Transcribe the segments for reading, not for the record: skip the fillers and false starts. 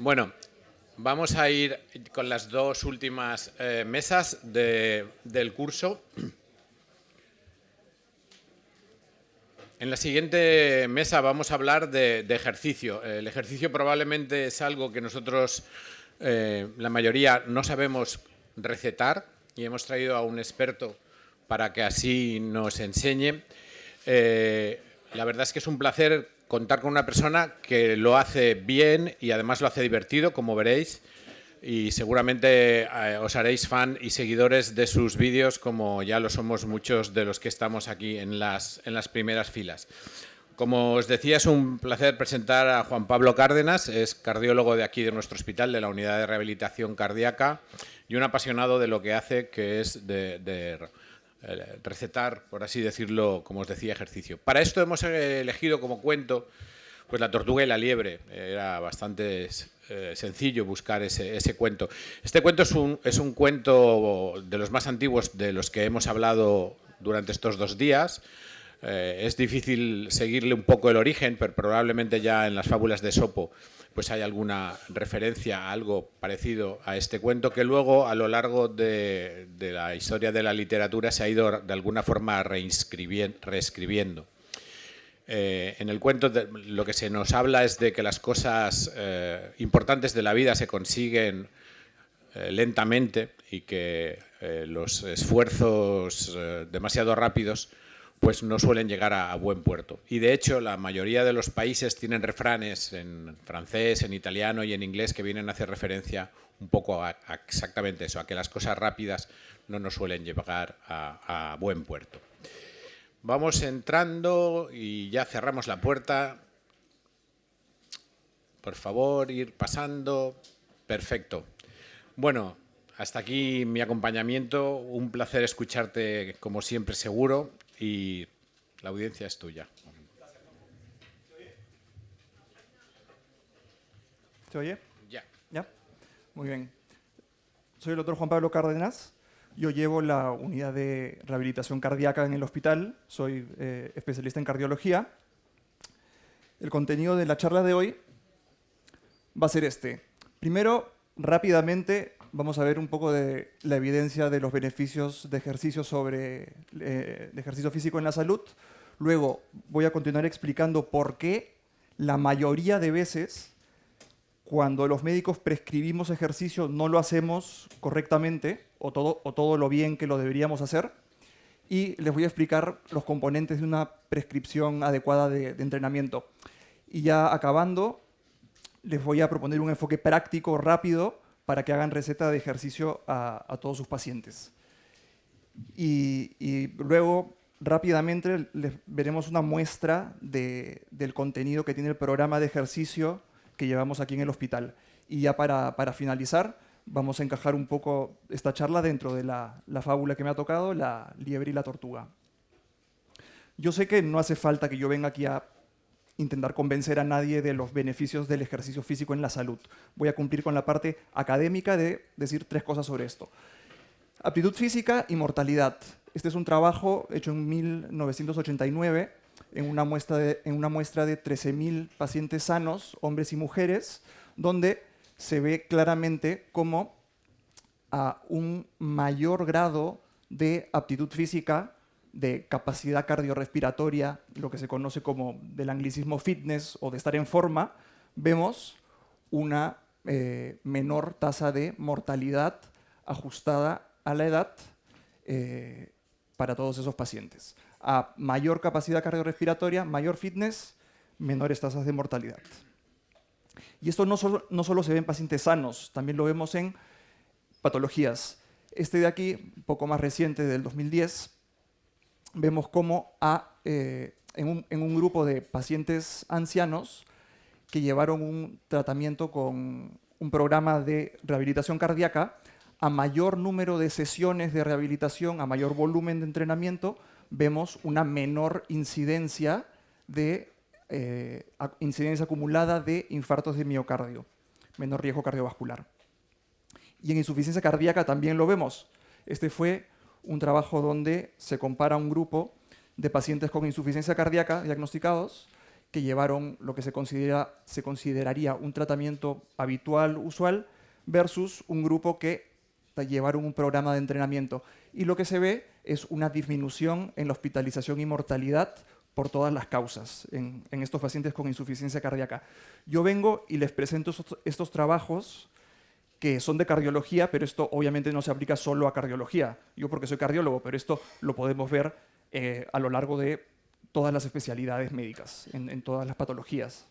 Bueno, vamos a ir con las dos últimas mesas del curso. En la siguiente mesa vamos a hablar de ejercicio. El ejercicio probablemente es algo que nosotros, la mayoría, no sabemos recetar y hemos traído a un experto para que así nos enseñe. La verdad es que es un placer contar con una persona que lo hace bien y además lo hace divertido, como veréis, y seguramente os haréis fan y seguidores de sus vídeos, como ya lo somos muchos de los que estamos aquí en las primeras filas. Como os decía, es un placer presentar a Juan Pablo Cárdenas, es cardiólogo de aquí de nuestro hospital, de la Unidad de Rehabilitación Cardíaca, y un apasionado de lo que hace, que es de recetar, por así decirlo, como os decía, ejercicio. Para esto hemos elegido como cuento pues La tortuga y la liebre. Era bastante sencillo buscar ese cuento. Este cuento es un cuento de los más antiguos de los que hemos hablado durante estos 2 días. Es difícil seguirle un poco el origen, pero probablemente ya en las fábulas de Esopo pues hay alguna referencia a algo parecido a este cuento, que luego a lo largo de la historia de la literatura se ha ido de alguna forma reescribiendo. En el cuento lo que se nos habla es de que las cosas importantes de la vida se consiguen lentamente y que los esfuerzos demasiado rápidos pues no suelen llegar a buen puerto. Y de hecho la mayoría de los países tienen refranes en francés, en italiano y en inglés que vienen a hacer referencia un poco a exactamente eso, a que las cosas rápidas no nos suelen llegar a buen puerto. Vamos entrando y ya cerramos la puerta. Por favor, ir pasando. Perfecto. Bueno, hasta aquí mi acompañamiento. Un placer escucharte, como siempre, seguro. Y la audiencia es tuya. ¿Se oye? Ya. ¿Ya? Muy bien. Soy el doctor Juan Pablo Cárdenas. Yo llevo la unidad de rehabilitación cardíaca en el hospital. Soy especialista en cardiología. El contenido de la charla de hoy va a ser este. Primero, rápidamente, vamos a ver un poco de la evidencia de los beneficios de ejercicio de ejercicio físico en la salud. Luego, voy a continuar explicando por qué la mayoría de veces, cuando los médicos prescribimos ejercicio, no lo hacemos correctamente o todo lo bien que lo deberíamos hacer. Y les voy a explicar los componentes de una prescripción adecuada de entrenamiento. Y ya acabando, les voy a proponer un enfoque práctico, rápido, para que hagan receta de ejercicio a todos sus pacientes. Y luego, rápidamente, les veremos una muestra del contenido que tiene el programa de ejercicio que llevamos aquí en el hospital. Y ya para finalizar, vamos a encajar un poco esta charla dentro de la fábula que me ha tocado, la liebre y la tortuga. Yo sé que no hace falta que yo venga aquí a intentar convencer a nadie de los beneficios del ejercicio físico en la salud. Voy a cumplir con la parte académica de decir 3 cosas sobre esto. Aptitud física y mortalidad. Este es un trabajo hecho en 1989 en una muestra de 13.000 pacientes sanos, hombres y mujeres, donde se ve claramente cómo a un mayor grado de aptitud física, de capacidad cardiorrespiratoria, lo que se conoce como del anglicismo fitness o de estar en forma, vemos una menor tasa de mortalidad ajustada a la edad para todos esos pacientes. A mayor capacidad cardiorrespiratoria, mayor fitness, menores tasas de mortalidad. Y esto no solo se ve en pacientes sanos, también lo vemos en patologías. Este de aquí, un poco más reciente, del 2010, vemos cómo en un grupo de pacientes ancianos que llevaron un tratamiento con un programa de rehabilitación cardíaca, a mayor número de sesiones de rehabilitación, a mayor volumen de entrenamiento, vemos una menor incidencia acumulada de infartos de miocardio, menor riesgo cardiovascular. Y en insuficiencia cardíaca también lo vemos. Este fue un trabajo donde se compara un grupo de pacientes con insuficiencia cardíaca diagnosticados que llevaron lo que se consideraría un tratamiento habitual, usual, versus un grupo que llevaron un programa de entrenamiento. Y lo que se ve es una disminución en la hospitalización y mortalidad por todas las causas en estos pacientes con insuficiencia cardíaca. Yo vengo y les presento estos trabajos que son de cardiología, pero esto obviamente no se aplica solo a cardiología. Yo porque soy cardiólogo, pero esto lo podemos ver a lo largo de todas las especialidades médicas, en todas las patologías.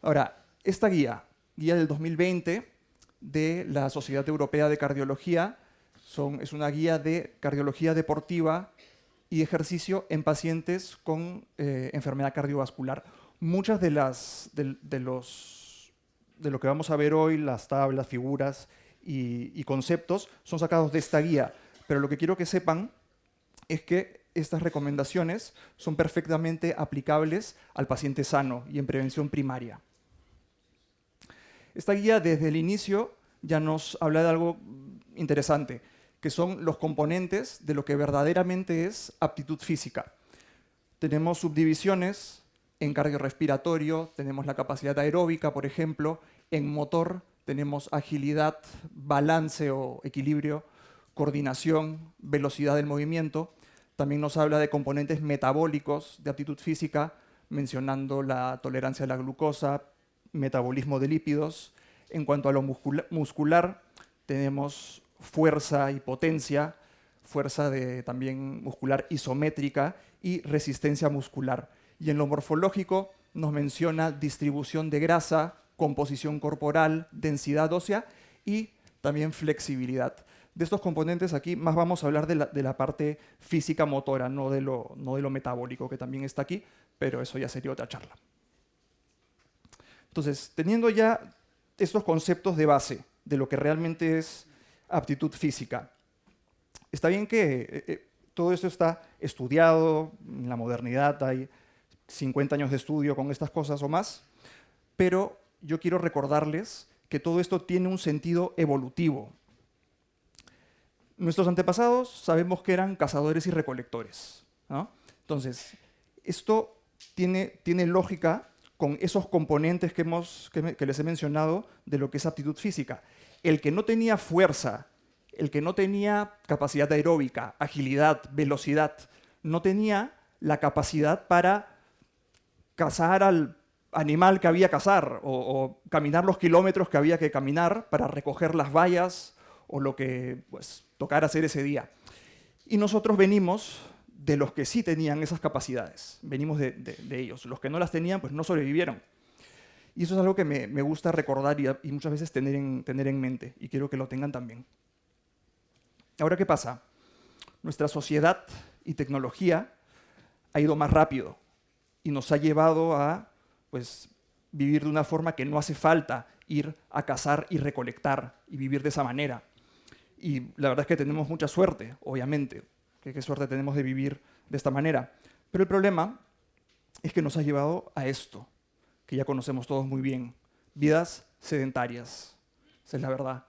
Ahora, esta guía del 2020 de la Sociedad Europea de Cardiología, es una guía de cardiología deportiva y ejercicio en pacientes con enfermedad cardiovascular. Muchas de lo que vamos a ver hoy, las tablas, figuras y conceptos, son sacados de esta guía. Pero lo que quiero que sepan es que estas recomendaciones son perfectamente aplicables al paciente sano y en prevención primaria. Esta guía desde el inicio ya nos habla de algo interesante, que son los componentes de lo que verdaderamente es aptitud física. Tenemos subdivisiones en cardiorrespiratorio, tenemos la capacidad aeróbica, por ejemplo, en motor tenemos agilidad, balance o equilibrio, coordinación, velocidad del movimiento. También nos habla de componentes metabólicos de aptitud física, mencionando la tolerancia a la glucosa, metabolismo de lípidos. En cuanto a lo muscular, tenemos fuerza y potencia, fuerza también muscular isométrica y resistencia muscular. Y en lo morfológico nos menciona distribución de grasa, composición corporal, densidad ósea y también flexibilidad. De estos componentes aquí más vamos a hablar de la parte física motora, no de lo metabólico, que también está aquí, pero eso ya sería otra charla. Entonces, teniendo ya estos conceptos de base de lo que realmente es aptitud física, está bien que todo esto está estudiado, en la modernidad hay 50 años de estudio con estas cosas o más, pero yo quiero recordarles que todo esto tiene un sentido evolutivo. Nuestros antepasados sabemos que eran cazadores y recolectores, ¿no? Entonces, esto tiene lógica con esos componentes que les he mencionado de lo que es aptitud física. El que no tenía fuerza, el que no tenía capacidad aeróbica, agilidad, velocidad, no tenía la capacidad para cazar al animal que había que cazar o caminar los kilómetros que había que caminar para recoger las bayas o lo que tocara hacer ese día. Y nosotros venimos de los que sí tenían esas capacidades, venimos de ellos. Los que no las tenían, pues no sobrevivieron. Y eso es algo que me gusta recordar y muchas veces tener en mente, y quiero que lo tengan también. Ahora, ¿qué pasa? Nuestra sociedad y tecnología ha ido más rápido y nos ha llevado a vivir de una forma que no hace falta ir a cazar y recolectar y vivir de esa manera. Y la verdad es que tenemos mucha suerte, obviamente. Qué suerte tenemos de vivir de esta manera. Pero el problema es que nos ha llevado a esto, que ya conocemos todos muy bien. Vidas sedentarias. Esa es la verdad.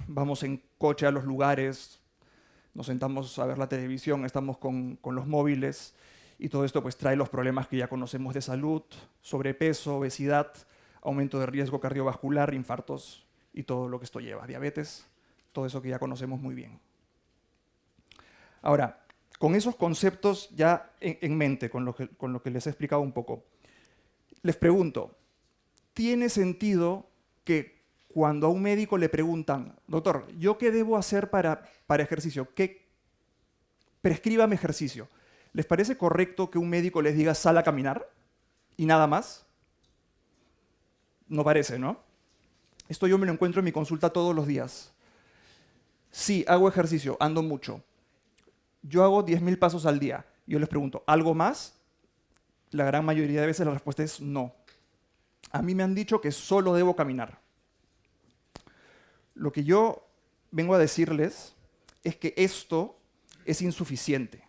Vamos en coche a los lugares, nos sentamos a ver la televisión, estamos con los móviles, y todo esto trae los problemas que ya conocemos de salud, sobrepeso, obesidad, aumento de riesgo cardiovascular, infartos y todo lo que esto lleva, diabetes, todo eso que ya conocemos muy bien. Ahora, con esos conceptos ya en mente, con lo que les he explicado un poco, les pregunto, ¿tiene sentido que cuando a un médico le preguntan, doctor, ¿yo qué debo hacer para ejercicio? Prescríbame ejercicio. ¿Les parece correcto que un médico les diga sal a caminar y nada más? No parece, ¿no? Esto yo me lo encuentro en mi consulta todos los días. Sí, hago ejercicio, ando mucho. Yo hago 10.000 pasos al día. Yo les pregunto, ¿algo más? La gran mayoría de veces la respuesta es no. A mí me han dicho que solo debo caminar. Lo que yo vengo a decirles es que esto es insuficiente.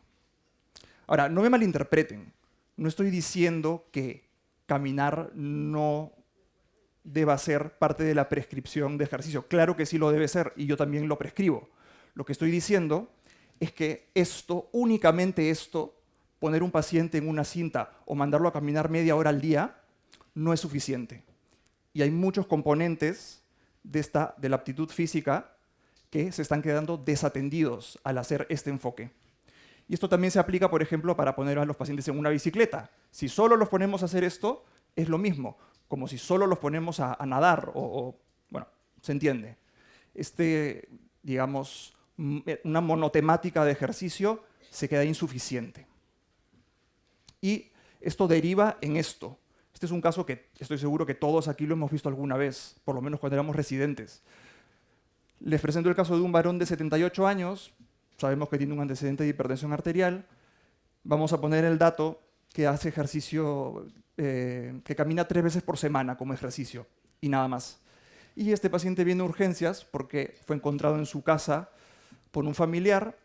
Ahora, no me malinterpreten. No estoy diciendo que caminar no deba ser parte de la prescripción de ejercicio. Claro que sí lo debe ser y yo también lo prescribo. Lo que estoy diciendo es que únicamente esto, poner un paciente en una cinta o mandarlo a caminar media hora al día no es suficiente. Y hay muchos componentes de la aptitud física que se están quedando desatendidos al hacer este enfoque. Y esto también se aplica, por ejemplo, para poner a los pacientes en una bicicleta. Si solo los ponemos a hacer esto, es lo mismo, como si solo los ponemos a nadar, bueno, se entiende. Digamos, una monotemática de ejercicio se queda insuficiente. Y esto deriva en esto. Este es un caso que estoy seguro que todos aquí lo hemos visto alguna vez, por lo menos cuando éramos residentes. Les presento el caso de un varón de 78 años, sabemos que tiene un antecedente de hipertensión arterial. Vamos a poner el dato que hace ejercicio, que camina 3 veces por semana como ejercicio, y nada más. Y este paciente viene a urgencias porque fue encontrado en su casa por un familiar,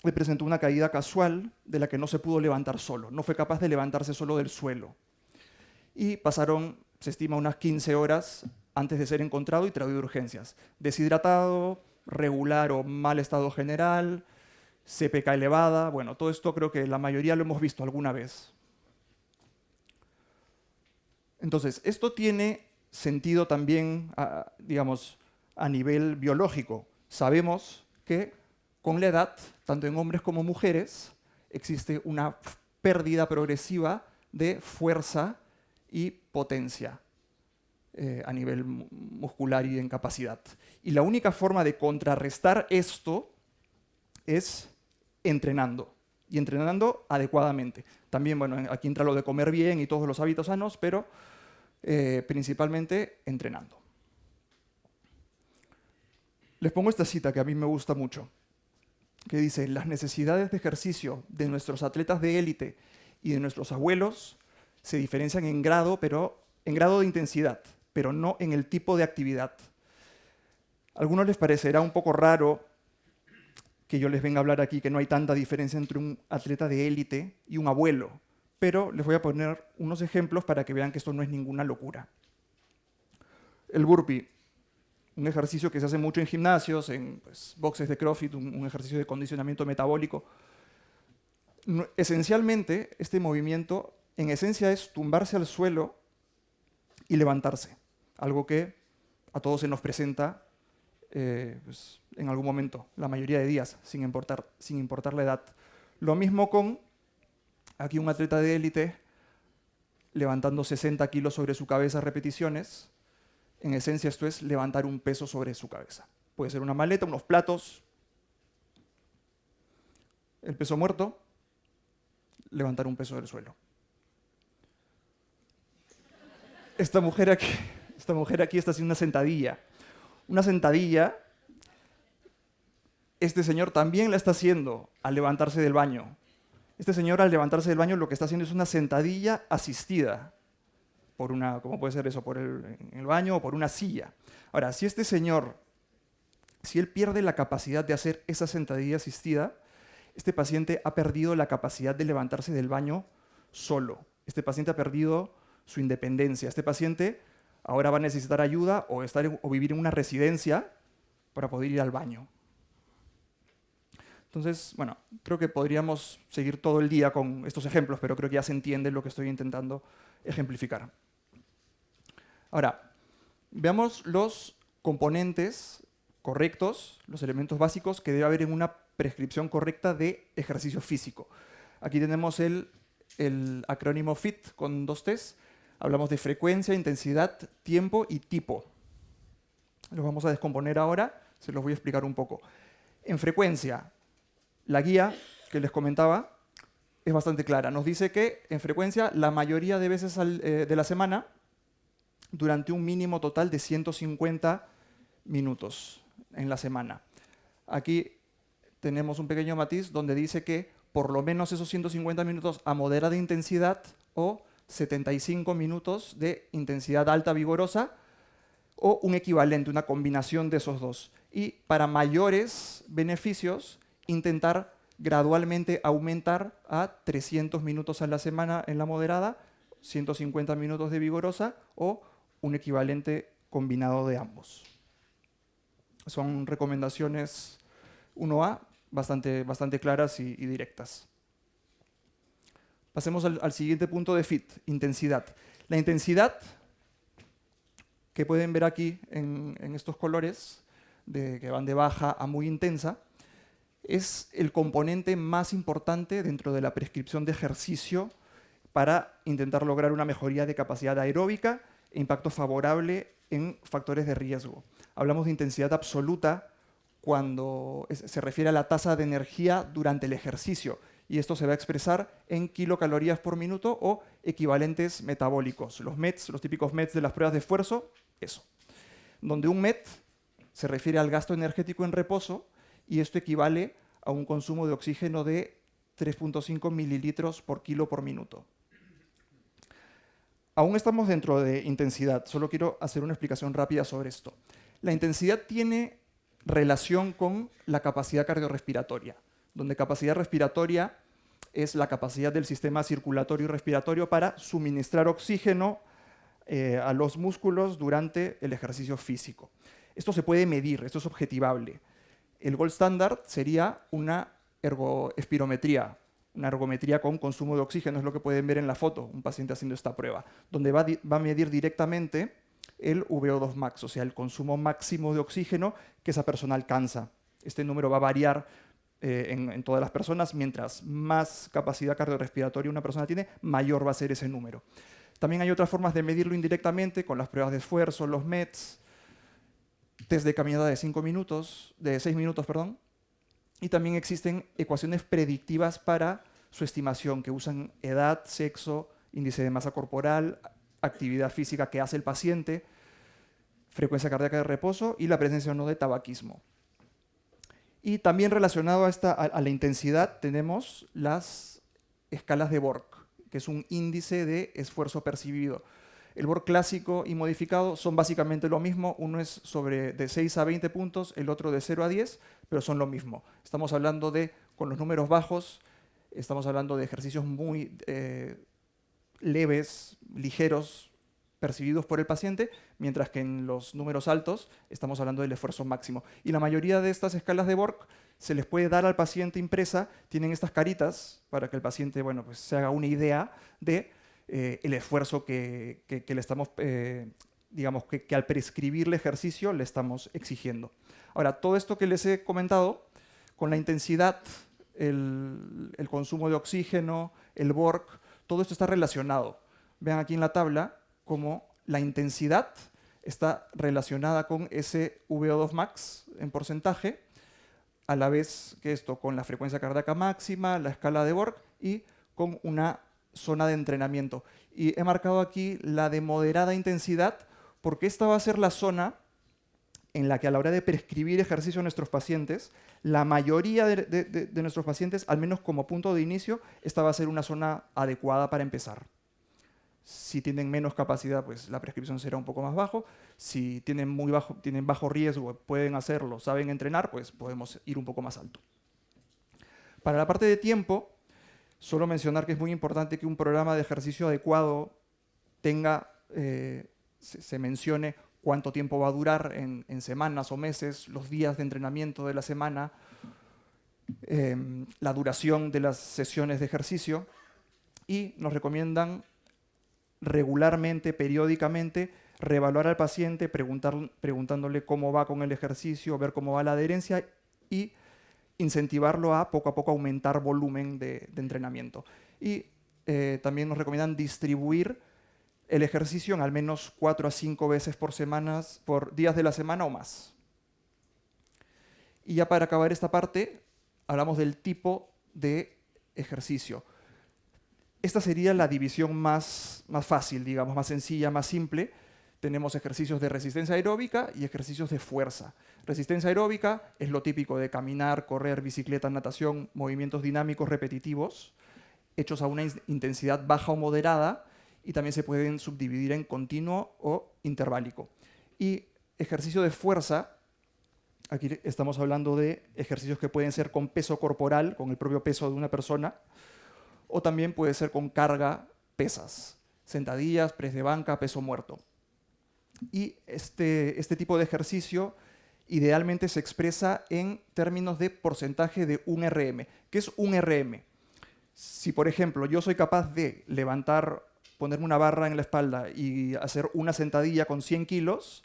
le presentó una caída casual de la que no se pudo levantar solo, no fue capaz de levantarse solo del suelo. Y pasaron, se estima, unas 15 horas antes de ser encontrado y traído de urgencias. Deshidratado, regular o mal estado general, CPK elevada, bueno, todo esto creo que la mayoría lo hemos visto alguna vez. Entonces, esto tiene sentido también, digamos, a nivel biológico. Sabemos que con la edad, tanto en hombres como mujeres, existe una pérdida progresiva de fuerza y potencia a nivel muscular y en capacidad. Y la única forma de contrarrestar esto es entrenando, y entrenando adecuadamente. También, bueno, aquí entra lo de comer bien y todos los hábitos sanos, pero principalmente entrenando. Les pongo esta cita que a mí me gusta mucho, que dice: las necesidades de ejercicio de nuestros atletas de élite y de nuestros abuelos se diferencian en grado de intensidad, pero no en el tipo de actividad. A algunos les parecerá un poco raro que yo les venga a hablar aquí que no hay tanta diferencia entre un atleta de élite y un abuelo, pero les voy a poner unos ejemplos para que vean que esto no es ninguna locura. El burpee, un ejercicio que se hace mucho en gimnasios, en boxes de CrossFit, un ejercicio de condicionamiento metabólico. Esencialmente, este movimiento, en esencia, es tumbarse al suelo y levantarse, algo que a todos se nos presenta en algún momento, la mayoría de días, sin importar la edad. Lo mismo con aquí un atleta de élite levantando 60 kilos sobre su cabeza, repeticiones. En esencia, esto es levantar un peso sobre su cabeza. Puede ser una maleta, unos platos, el peso muerto, levantar un peso del suelo. Esta mujer aquí está haciendo una sentadilla. Una sentadilla, este señor también la está haciendo al levantarse del baño. Este señor, al levantarse del baño, lo que está haciendo es una sentadilla asistida. ¿Cómo puede ser eso? En el baño o por una silla. Ahora, si este señor, si él pierde la capacidad de hacer esa sentadilla asistida, este paciente ha perdido la capacidad de levantarse del baño solo. Este paciente ha perdido su independencia. Este paciente ahora va a necesitar ayuda o vivir en una residencia para poder ir al baño. Entonces, bueno, creo que podríamos seguir todo el día con estos ejemplos, pero creo que ya se entiende lo que estoy intentando ejemplificar. Ahora, veamos los componentes correctos, los elementos básicos que debe haber en una prescripción correcta de ejercicio físico. Aquí tenemos el acrónimo FIT con 2 T's. Hablamos de frecuencia, intensidad, tiempo y tipo. Los vamos a descomponer ahora, se los voy a explicar un poco. En frecuencia, la guía que les comentaba es bastante clara. Nos dice que en frecuencia, la mayoría de veces de la semana, durante un mínimo total de 150 minutos en la semana. Aquí tenemos un pequeño matiz donde dice que por lo menos esos 150 minutos a moderada intensidad o 75 minutos de intensidad alta vigorosa o un equivalente, una combinación de esos dos. Y para mayores beneficios, intentar gradualmente aumentar a 300 minutos a la semana en la moderada, 150 minutos de vigorosa o un equivalente combinado de ambos. Son recomendaciones 1A bastante claras y directas. Pasemos al siguiente punto de FIT, intensidad. La intensidad, que pueden ver aquí en estos colores, que van de baja a muy intensa, es el componente más importante dentro de la prescripción de ejercicio para intentar lograr una mejoría de capacidad aeróbica e impacto favorable en factores de riesgo. Hablamos de intensidad absoluta cuando se refiere a la tasa de energía durante el ejercicio, y esto se va a expresar en kilocalorías por minuto o equivalentes metabólicos. Los METs, los típicos METs de las pruebas de esfuerzo, eso. Donde un MET se refiere al gasto energético en reposo, y esto equivale a un consumo de oxígeno de 3.5 mililitros por kilo por minuto. Aún estamos dentro de intensidad, solo quiero hacer una explicación rápida sobre esto. La intensidad tiene relación con la capacidad cardiorrespiratoria, donde capacidad respiratoria es la capacidad del sistema circulatorio y respiratorio para suministrar oxígeno a los músculos durante el ejercicio físico. Esto se puede medir, esto es objetivable. El gold standard sería una ergoespirometría, una ergometría con consumo de oxígeno, es lo que pueden ver en la foto, un paciente haciendo esta prueba, donde va a medir directamente el VO2 max, o sea, el consumo máximo de oxígeno que esa persona alcanza. Este número va a variar en todas las personas, mientras más capacidad cardiorrespiratoria una persona tiene, mayor va a ser ese número. También hay otras formas de medirlo indirectamente, con las pruebas de esfuerzo, los METs, test de caminata de 6 minutos, perdón, y también existen ecuaciones predictivas para su estimación que usan edad, sexo, índice de masa corporal, actividad física que hace el paciente, frecuencia cardíaca de reposo y la presencia o no de tabaquismo. Y también relacionado a la intensidad tenemos las escalas de Borg, que es un índice de esfuerzo percibido. El Borg clásico y modificado son básicamente lo mismo, uno es de 6 a 20 puntos, el otro de 0 a 10, pero son lo mismo. Estamos hablando con los números bajos, estamos hablando de ejercicios muy leves, ligeros, percibidos por el paciente, mientras que en los números altos estamos hablando del esfuerzo máximo. Y la mayoría de estas escalas de Borg se les puede dar al paciente impresa, tienen estas caritas para que el paciente pues se haga una idea de el esfuerzo que le estamos, digamos, que al prescribirle ejercicio le estamos exigiendo. Ahora, todo esto que les he comentado, con la intensidad, el consumo de oxígeno, el Borg, todo esto está relacionado. Vean aquí en la tabla cómo la intensidad está relacionada con ese VO2 max en porcentaje, a la vez que esto con la frecuencia cardíaca máxima, la escala de Borg y con una zona de entrenamiento. Y he marcado aquí la de moderada intensidad porque esta va a ser la zona en la que a la hora de prescribir ejercicio a nuestros pacientes, la mayoría de nuestros pacientes, al menos como punto de inicio, esta va a ser una zona adecuada para empezar. Si tienen menos capacidad, pues la prescripción será un poco más bajo. Si tienen bajo riesgo, pueden hacerlo, saben entrenar, pues podemos ir un poco más alto. Para la parte de tiempo, solo mencionar que es muy importante que un programa de ejercicio adecuado tenga, se mencione cuánto tiempo va a durar en semanas o meses, los días de entrenamiento de la semana, la duración de las sesiones de ejercicio, y nos recomiendan regularmente, periódicamente, reevaluar al paciente, preguntándole cómo va con el ejercicio, ver cómo va la adherencia y incentivarlo a poco aumentar volumen de entrenamiento. Y también nos recomiendan distribuir el ejercicio en al menos 4 a 5 veces por días de la semana o más. Y ya para acabar esta parte, hablamos del tipo de ejercicio. Esta sería la división más fácil, digamos, más sencilla, más simple. Tenemos ejercicios de resistencia aeróbica y ejercicios de fuerza. Resistencia aeróbica es lo típico de caminar, correr, bicicleta, natación, movimientos dinámicos repetitivos, hechos a una intensidad baja o moderada, y también se pueden subdividir en continuo o interválico. Y ejercicio de fuerza, aquí estamos hablando de ejercicios que pueden ser con peso corporal, con el propio peso de una persona, o también puede ser con carga, pesas, sentadillas, press de banca, peso muerto. Y este tipo de ejercicio idealmente se expresa en términos de porcentaje de un RM. ¿Qué es un RM? Si, por ejemplo, yo soy capaz de levantar, ponerme una barra en la espalda y hacer una sentadilla con 100 kilos,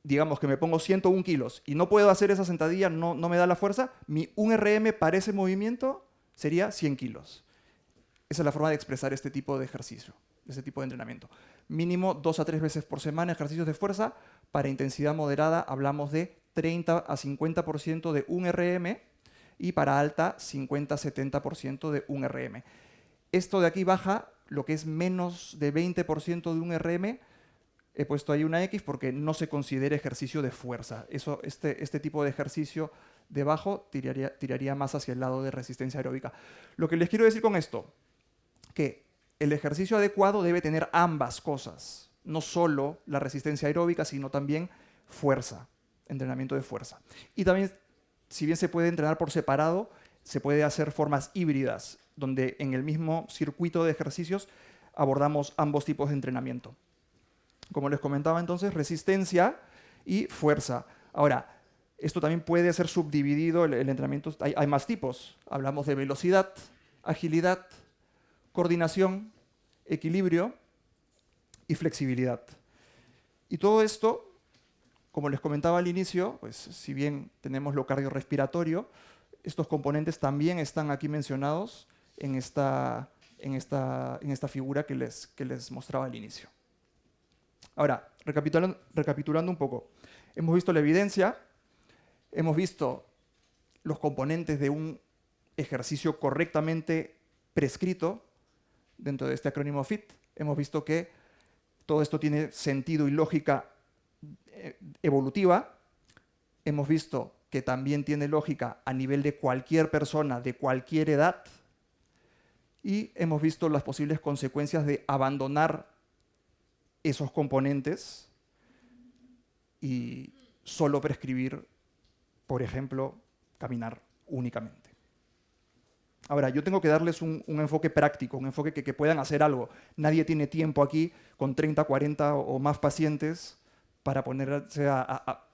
digamos que me pongo 101 kilos y no puedo hacer esa sentadilla, no me da la fuerza, mi 1 RM para ese movimiento sería 100 kilos. Esa es la forma de expresar este tipo de ejercicio, este tipo de entrenamiento. Mínimo 2 a 3 veces por semana ejercicios de fuerza. Para intensidad moderada hablamos de 30 a 50% de 1 RM y para alta 50 a 70% de 1 RM. Esto de aquí baja lo que es menos de 20% de 1 RM. He puesto ahí una X porque no se considera ejercicio de fuerza. Este tipo de ejercicio debajo tiraría más hacia el lado de resistencia aeróbica. Lo que les quiero decir con esto, que el ejercicio adecuado debe tener ambas cosas. No solo la resistencia aeróbica, sino también fuerza, entrenamiento de fuerza. Y también, si bien se puede entrenar por separado, se puede hacer formas híbridas, donde en el mismo circuito de ejercicios abordamos ambos tipos de entrenamiento. Como les comentaba entonces, resistencia y fuerza. Ahora, esto también puede ser subdividido, el entrenamiento, hay más tipos. Hablamos de velocidad, agilidad, coordinación, equilibrio y flexibilidad. Y todo esto, como les comentaba al inicio, pues si bien tenemos lo cardiorrespiratorio, estos componentes también están aquí mencionados en esta figura que les mostraba al inicio. Ahora, recapitulando un poco, hemos visto la evidencia, hemos visto los componentes de un ejercicio correctamente prescrito dentro de este acrónimo FIT. Hemos visto que todo esto tiene sentido y lógica evolutiva. Hemos visto que también tiene lógica a nivel de cualquier persona, de cualquier edad. Y hemos visto las posibles consecuencias de abandonar esos componentes y solo prescribir, por ejemplo, caminar únicamente. Ahora, yo tengo que darles un enfoque práctico, un enfoque que puedan hacer algo. Nadie tiene tiempo aquí con 30, 40 o más pacientes para ponerse a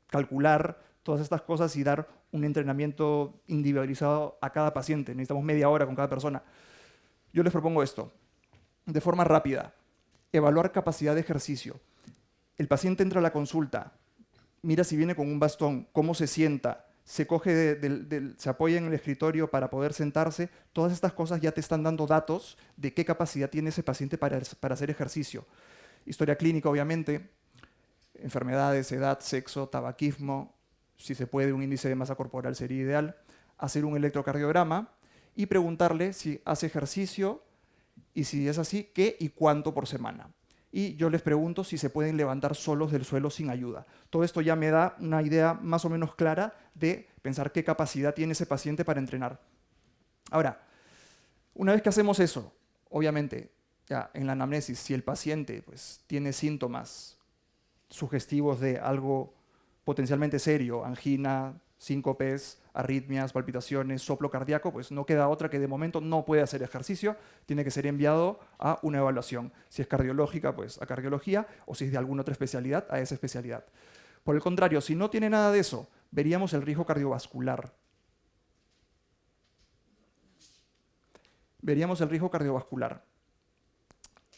calcular todas estas cosas y dar un entrenamiento individualizado a cada paciente. Necesitamos media hora con cada persona. Yo les propongo esto, de forma rápida. Evaluar capacidad de ejercicio. El paciente entra a la consulta, mira si viene con un bastón, cómo se sienta, se apoya en el escritorio para poder sentarse. Todas estas cosas ya te están dando datos de qué capacidad tiene ese paciente para hacer ejercicio. Historia clínica, obviamente, enfermedades, edad, sexo, tabaquismo, si se puede, un índice de masa corporal sería ideal. Hacer un electrocardiograma y preguntarle si hace ejercicio y si es así, qué y cuánto por semana. Y yo les pregunto si se pueden levantar solos del suelo sin ayuda. Todo esto ya me da una idea más o menos clara de pensar qué capacidad tiene ese paciente para entrenar. Ahora, una vez que hacemos eso, obviamente, ya en la anamnesis, si el paciente pues, tiene síntomas sugestivos de algo potencialmente serio, angina, síncopes, arritmias, palpitaciones, soplo cardíaco, pues no queda otra que de momento no puede hacer ejercicio, tiene que ser enviado a una evaluación. Si es cardiológica, pues a cardiología, o si es de alguna otra especialidad, a esa especialidad. Por el contrario, si no tiene nada de eso, veríamos el riesgo cardiovascular. Veríamos el riesgo cardiovascular.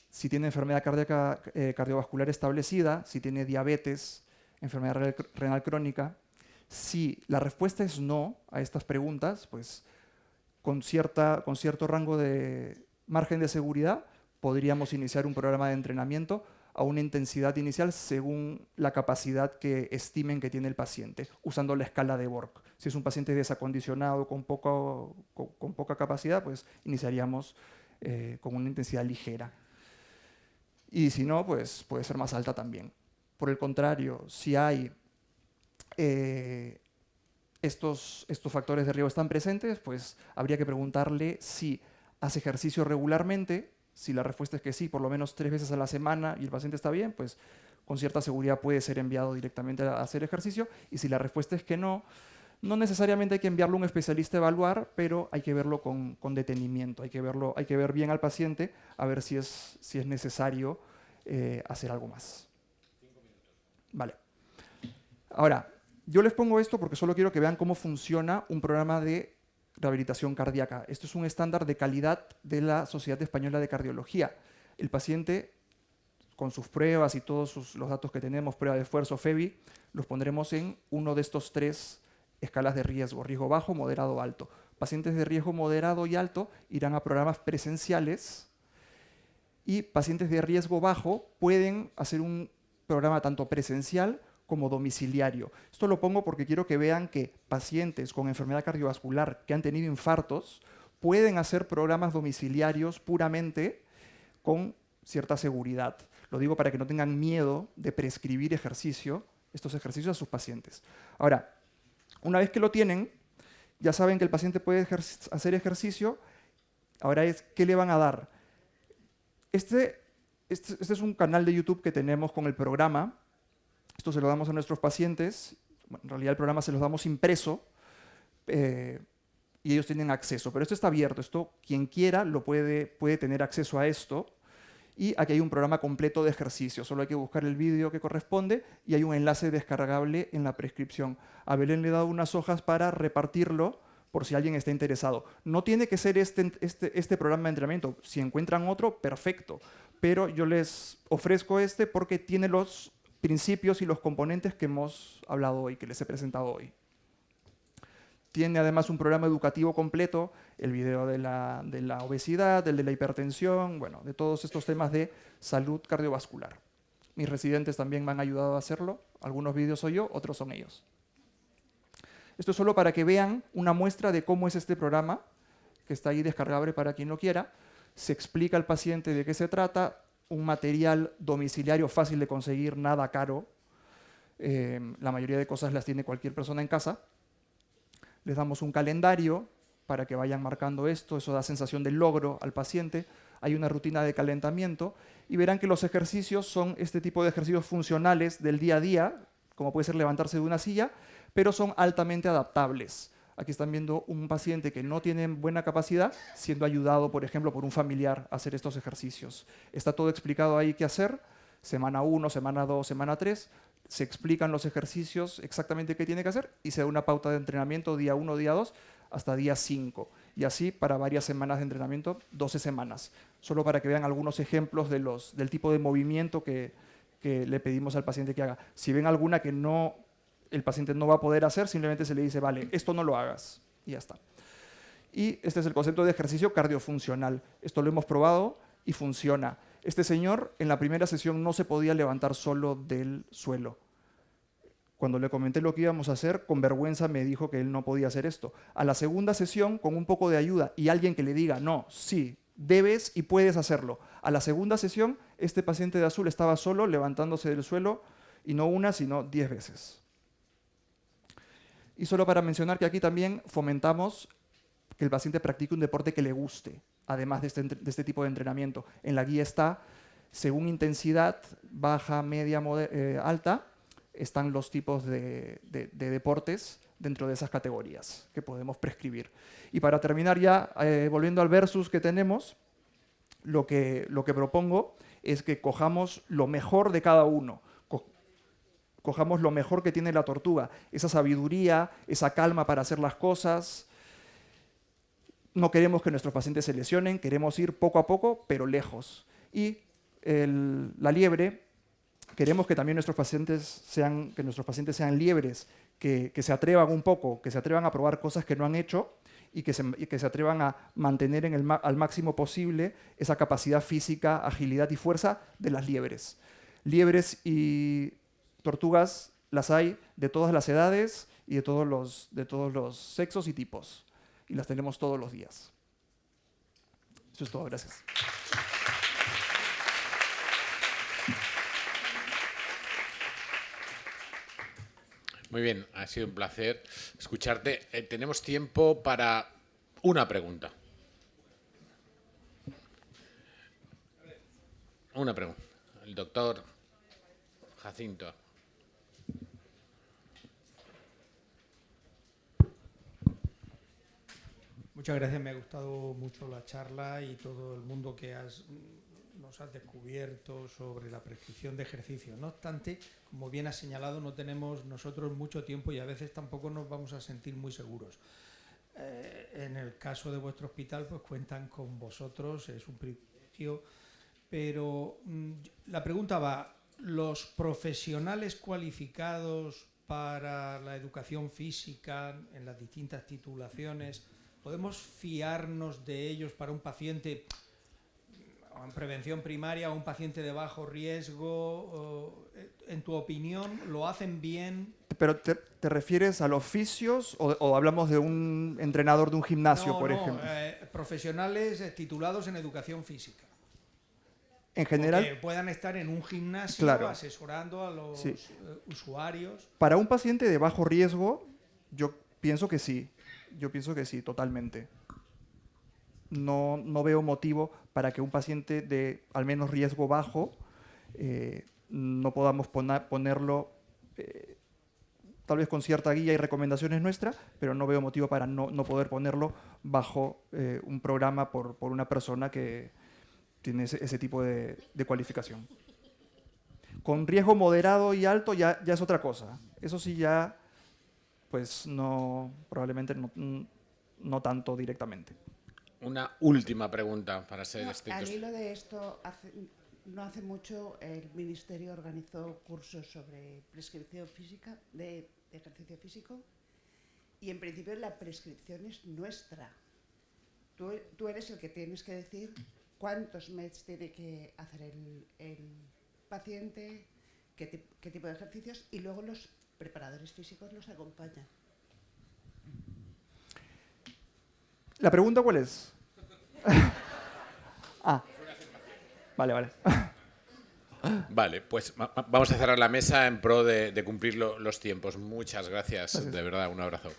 Si tiene enfermedad cardíaca cardiovascular establecida, si tiene diabetes, enfermedad renal crónica. Si la respuesta es no a estas preguntas, pues con cierto rango de margen de seguridad podríamos iniciar un programa de entrenamiento a una intensidad inicial según la capacidad que estimen que tiene el paciente, usando la escala de Borg. Si es un paciente desacondicionado con poca capacidad, pues iniciaríamos con una intensidad ligera. Y si no, pues puede ser más alta también. Por el contrario, si hay estos factores de riesgo están presentes, pues habría que preguntarle si hace ejercicio regularmente. Si la respuesta es que sí, por lo menos 3 veces a la semana y el paciente está bien, pues con cierta seguridad puede ser enviado directamente a hacer ejercicio. Y si la respuesta es que no, no necesariamente hay que enviarlo a un especialista a evaluar, pero hay que verlo con detenimiento. Hay que ver bien al paciente a ver si es necesario hacer algo más. 5 minutos. Vale. Ahora, yo les pongo esto porque solo quiero que vean cómo funciona un programa de rehabilitación cardíaca. Esto es un estándar de calidad de la Sociedad Española de Cardiología. El paciente, con sus pruebas y todos los datos que tenemos, prueba de esfuerzo, FEBI, los pondremos en uno de estos 3 escalas de riesgo: riesgo bajo, moderado, alto. Pacientes de riesgo moderado y alto irán a programas presenciales, y pacientes de riesgo bajo pueden hacer un programa tanto presencial como domiciliario. Esto lo pongo porque quiero que vean que pacientes con enfermedad cardiovascular que han tenido infartos pueden hacer programas domiciliarios puramente con cierta seguridad. Lo digo para que no tengan miedo de prescribir estos ejercicios a sus pacientes. Ahora, una vez que lo tienen, ya saben que el paciente puede hacer ejercicio. Ahora es, ¿qué le van a dar? Este es un canal de YouTube que tenemos con el programa. Esto se lo damos a nuestros pacientes. Bueno, en realidad el programa se los damos impreso y ellos tienen acceso. Pero esto está abierto. Esto, quien quiera puede tener acceso a esto. Y aquí hay un programa completo de ejercicio. Solo hay que buscar el vídeo que corresponde y hay un enlace descargable en la prescripción. A Belén le he dado unas hojas para repartirlo por si alguien está interesado. No tiene que ser este programa de entrenamiento. Si encuentran otro, perfecto. Pero yo les ofrezco este porque tiene los principios y los componentes que hemos hablado hoy, que les he presentado hoy. Tiene además un programa educativo completo, el video de la obesidad, el de la hipertensión, bueno, de todos estos temas de salud cardiovascular. Mis residentes también me han ayudado a hacerlo. Algunos vídeos soy yo, otros son ellos. Esto es solo para que vean una muestra de cómo es este programa, que está ahí descargable para quien lo quiera. Se explica al paciente de qué se trata, un material domiciliario fácil de conseguir, nada caro. La mayoría de cosas las tiene cualquier persona en casa. Les damos un calendario para que vayan marcando esto, eso da sensación de logro al paciente. Hay una rutina de calentamiento y verán que los ejercicios son este tipo de ejercicios funcionales del día a día, como puede ser levantarse de una silla, pero son altamente adaptables. Aquí están viendo un paciente que no tiene buena capacidad siendo ayudado, por ejemplo, por un familiar a hacer estos ejercicios. Está todo explicado ahí qué hacer, semana 1, semana 2, semana 3, se explican los ejercicios, exactamente qué tiene que hacer, y se da una pauta de entrenamiento día 1, día 2, hasta día 5. Y así para varias semanas de entrenamiento, 12 semanas. Solo para que vean algunos ejemplos del tipo de movimiento que le pedimos al paciente que haga. Si ven alguna que el paciente no va a poder hacer, simplemente se le dice, vale, esto no lo hagas, y ya está. Y este es el concepto de ejercicio cardiofuncional. Esto lo hemos probado y funciona. Este señor en la primera sesión no se podía levantar solo del suelo. Cuando le comenté lo que íbamos a hacer, con vergüenza me dijo que él no podía hacer esto. A la segunda sesión, con un poco de ayuda y alguien que le diga, no, sí, debes y puedes hacerlo. A la segunda sesión, este paciente de azul estaba solo levantándose del suelo, y no una, sino 10 veces. Y solo para mencionar que aquí también fomentamos que el paciente practique un deporte que le guste, además de este tipo de entrenamiento. En la guía está, según intensidad, baja, media, alta, están los tipos de deportes dentro de esas categorías que podemos prescribir. Y para terminar ya, volviendo al versus que tenemos, lo que propongo es que cojamos lo mejor de cada uno. Cojamos lo mejor que tiene la tortuga, esa sabiduría, esa calma para hacer las cosas. No queremos que nuestros pacientes se lesionen, queremos ir poco a poco, pero lejos. Y la liebre, queremos que también nuestros pacientes sean liebres, que se atrevan un poco, que se atrevan a probar cosas que no han hecho y que se atrevan a mantener al máximo posible esa capacidad física, agilidad y fuerza de las liebres. Liebres y tortugas las hay de todas las edades y de todos los sexos y tipos. Y las tenemos todos los días. Eso es todo, gracias. Muy bien, ha sido un placer escucharte. Tenemos tiempo para una pregunta. Una pregunta. El doctor Jacinto. Muchas gracias, me ha gustado mucho la charla y todo el mundo que nos has descubierto sobre la prescripción de ejercicio. No obstante, como bien has señalado, no tenemos nosotros mucho tiempo y a veces tampoco nos vamos a sentir muy seguros. En el caso de vuestro hospital, pues cuentan con vosotros, es un privilegio. Pero la pregunta va, ¿los profesionales cualificados para la educación física en las distintas titulaciones, podemos fiarnos de ellos para un paciente en prevención primaria o un paciente de bajo riesgo? En tu opinión, ¿lo hacen bien? ¿Pero te refieres a los fisios o hablamos de un entrenador de un gimnasio, por ejemplo? Profesionales titulados en educación física. En general, que puedan estar en un gimnasio, claro, asesorando a los sí, usuarios. Para un paciente de bajo riesgo, yo pienso que sí. Yo pienso que sí, totalmente. No veo motivo para que un paciente de al menos riesgo bajo no podamos ponerlo, tal vez con cierta guía y recomendaciones nuestras, pero no veo motivo para no poder ponerlo bajo un programa por una persona que tiene ese tipo de cualificación. Con riesgo moderado y alto ya es otra cosa. Eso sí ya, pues probablemente no tanto directamente. Una última pregunta para ser estrictos. Al hilo de esto, no hace mucho el Ministerio organizó cursos sobre prescripción física, de ejercicio físico, y en principio la prescripción es nuestra. Tú eres el que tienes que decir cuántos METs tiene que hacer el paciente, qué tipo de ejercicios, y luego los preparadores físicos los acompañan. ¿La pregunta cuál es? Vale. Vale, pues vamos a cerrar la mesa en pro de cumplir los tiempos. Muchas gracias, de verdad, un abrazo.